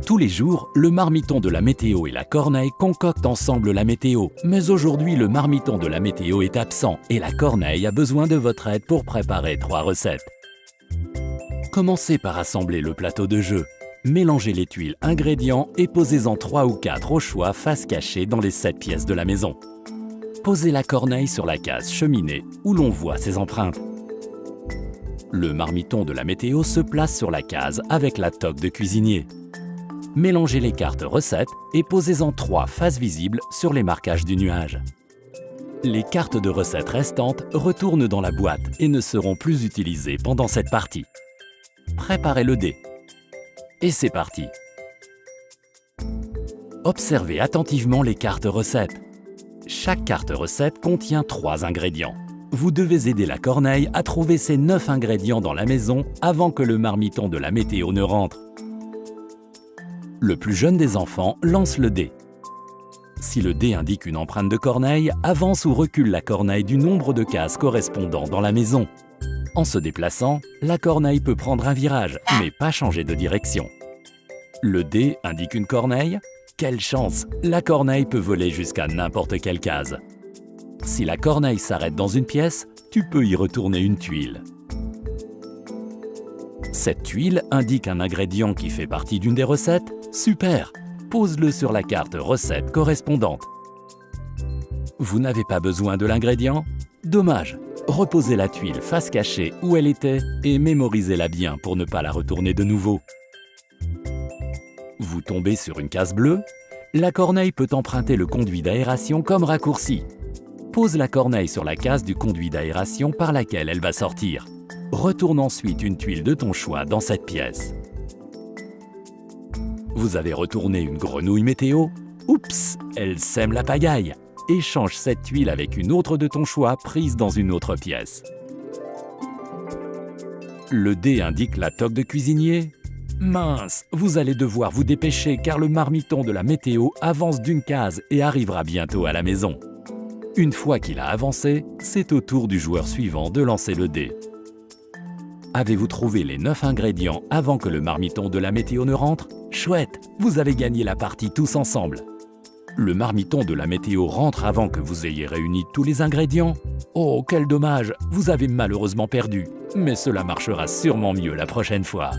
Tous les jours, le marmiton de la météo et la corneille concoctent ensemble la météo. Mais aujourd'hui, le marmiton de la météo est absent et la corneille a besoin de votre aide pour préparer 3 recettes. Commencez par assembler le plateau de jeu. Mélangez les tuiles ingrédients et posez-en 3 ou 4 au choix face cachée dans les 7 pièces de la maison. Posez la corneille sur la case cheminée où l'on voit ses empreintes. Le marmiton de la météo se place sur la case avec la toque de cuisinier. Mélangez les cartes recettes et posez-en 3 faces visibles sur les marquages du nuage. Les cartes de recettes restantes retournent dans la boîte et ne seront plus utilisées pendant cette partie. Préparez le dé. Et c'est parti! Observez attentivement les cartes recettes. Chaque carte recette contient 3 ingrédients. Vous devez aider la corneille à trouver ces 9 ingrédients dans la maison avant que le marmiton de la météo ne rentre. Le plus jeune des enfants lance le dé. Si le dé indique une empreinte de corneille, avance ou recule la corneille du nombre de cases correspondant dans la maison. En se déplaçant, la corneille peut prendre un virage, mais pas changer de direction. Le dé indique une corneille? Quelle chance! La corneille peut voler jusqu'à n'importe quelle case. Si la corneille s'arrête dans une pièce, tu peux y retourner une tuile. Cette tuile indique un ingrédient qui fait partie d'une des recettes? Super! Pose-le sur la carte recette correspondante. Vous n'avez pas besoin de l'ingrédient? Dommage! Reposez la tuile face cachée où elle était et mémorisez-la bien pour ne pas la retourner de nouveau. Vous tombez sur une case bleue? La corneille peut emprunter le conduit d'aération comme raccourci. Pose la corneille sur la case du conduit d'aération par laquelle elle va sortir. Retourne ensuite une tuile de ton choix dans cette pièce. Vous avez retourné une grenouille météo? Oups, elle sème la pagaille. Échange cette tuile avec une autre de ton choix prise dans une autre pièce. Le dé indique la toque de cuisinier? Mince, vous allez devoir vous dépêcher car le marmiton de la météo avance d'une case et arrivera bientôt à la maison. Une fois qu'il a avancé, c'est au tour du joueur suivant de lancer le dé. Avez-vous trouvé les 9 ingrédients avant que le marmiton de la météo ne rentre? Chouette, vous avez gagné la partie tous ensemble. Le marmiton de la météo rentre avant que vous ayez réuni tous les ingrédients? Oh, quel dommage, vous avez malheureusement perdu. Mais cela marchera sûrement mieux la prochaine fois.